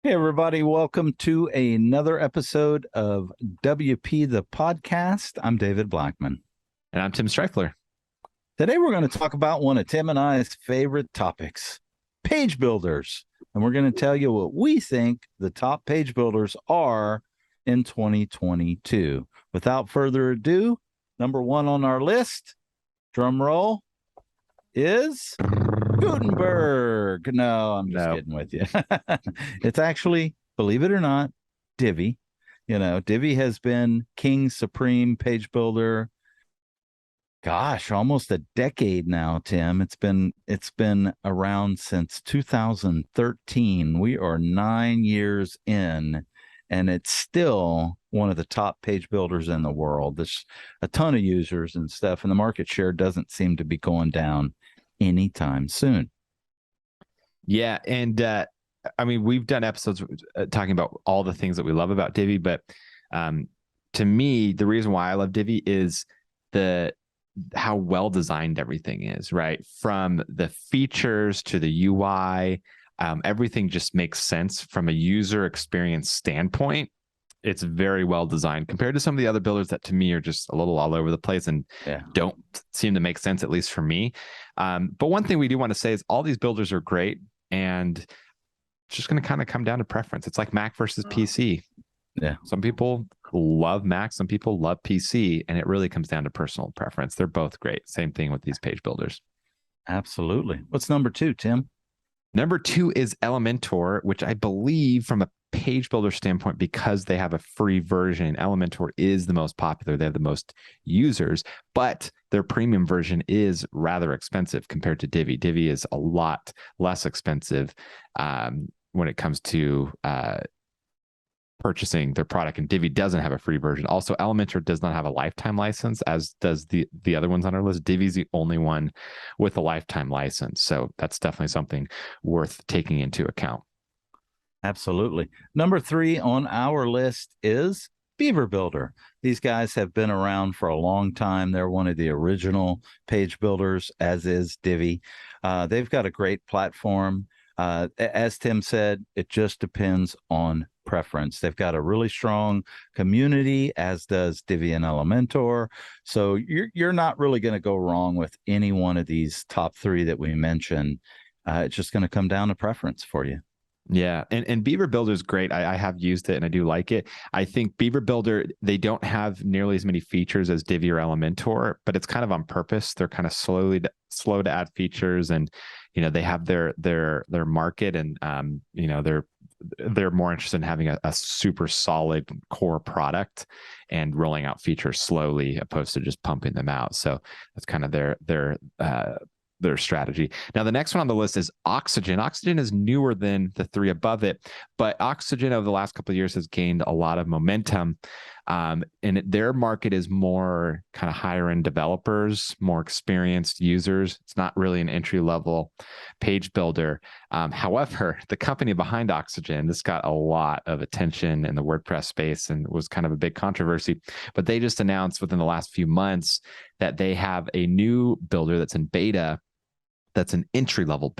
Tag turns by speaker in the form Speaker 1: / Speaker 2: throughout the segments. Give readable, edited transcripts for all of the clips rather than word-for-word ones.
Speaker 1: Hey, everybody. Welcome to another episode of WP the Podcast. I'm David Blackman.
Speaker 2: And I'm Tim Streifler.
Speaker 1: Today, we're going to talk about one of Tim and I's favorite topics, page builders. And we're going to tell you what we think the top page builders are in 2022. Without further ado, number one on our list, drum roll, is Gutenberg. No, I'm just kidding with you. It's actually, believe it or not, Divi. Divi has been king supreme page builder. Gosh, almost a decade now, Tim. It's been around since 2013. We are 9 years in, and it's still one of the top page builders in the world. There's a ton of users and stuff, and the market share doesn't seem to be going down anytime soon.
Speaker 2: Yeah. And we've done episodes talking about all the things that we love about Divi, but to me, the reason why I love Divi is how well designed everything is, right? From the features to the UI, everything just makes sense from a user experience standpoint. It's very well designed compared to some of the other builders that to me are just a little all over the place and don't seem to make sense, at least for me. But one thing we do want to say is all these builders are great, and it's just going to kind of come down to preference. It's like Mac versus PC.
Speaker 1: Yeah.
Speaker 2: Some people love Mac, some people love PC, and it really comes down to personal preference. They're both great. Same thing with these page builders.
Speaker 1: Absolutely. What's number two, Tim?
Speaker 2: Number two is Elementor, which I believe from a page builder standpoint, because they have a free version, Elementor is the most popular. They have the most users, but their premium version is rather expensive compared to Divi. Divi is a lot less expensive when it comes to purchasing their product, and Divi doesn't have a free version. Also, Elementor does not have a lifetime license, as does the other ones on our list. Divi's the only one with a lifetime license, so that's definitely something worth taking into account.
Speaker 1: Absolutely. Number three on our list is Beaver Builder. These guys have been around for a long time. They're one of the original page builders, as is Divi. They've got a great platform. As Tim said, it just depends on preference. They've got a really strong community, as does Divi and Elementor. So you're not really going to go wrong with any one of these top three that we mentioned. It's just going to come down to preference for you.
Speaker 2: Yeah. And Beaver Builder is great. I have used it and I do like it. I think Beaver Builder, they don't have nearly as many features as Divi or Elementor, but it's kind of on purpose. They're kind of slow to add features, and they have their market, and they're more interested in having a super solid core product and rolling out features slowly opposed to just pumping them out. So that's kind of their strategy. Now, the next one on the list is Oxygen. Oxygen is newer than the three above it, but Oxygen over the last couple of years has gained a lot of momentum. And their market is more kind of higher end developers, more experienced users. It's not really an entry level page builder. However, the company behind Oxygen, this got a lot of attention in the WordPress space and was kind of a big controversy, but they just announced within the last few months that they have a new builder that's in beta, that's an entry level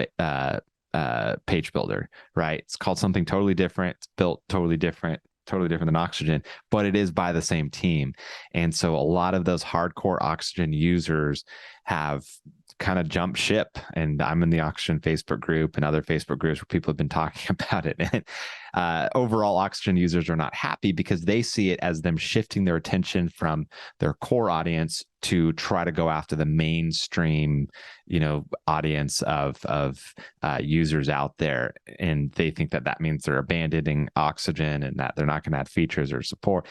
Speaker 2: page builder, right? It's called something totally different. It's built totally different than Oxygen, but it is by the same team. And so a lot of those hardcore Oxygen users have kind of jumped ship. And I'm in the Oxygen Facebook group and other Facebook groups where people have been talking about it. And overall, Oxygen users are not happy because they see it as them shifting their attention from their core audience to try to go after the mainstream, audience of users out there. And they think that means they're abandoning Oxygen and that they're not going to add features or support.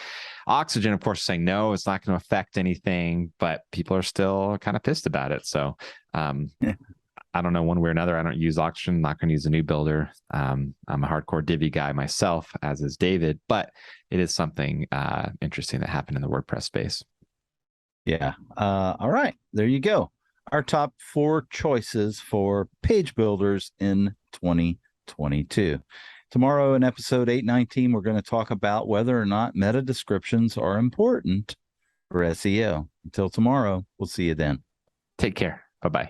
Speaker 2: Oxygen, of course, is saying, no, it's not going to affect anything, but people are still kind of pissed about it. So I don't know, one way or another. I don't use Oxygen. I'm not going to use a new builder. I'm a hardcore Divi guy myself, as is David, but it is something interesting that happened in the WordPress space.
Speaker 1: Yeah. All right. There you go. Our top four choices for page builders in 2022. Tomorrow in episode 819, we're going to talk about whether or not meta descriptions are important for SEO. Until tomorrow, we'll see you then.
Speaker 2: Take care. Bye-bye.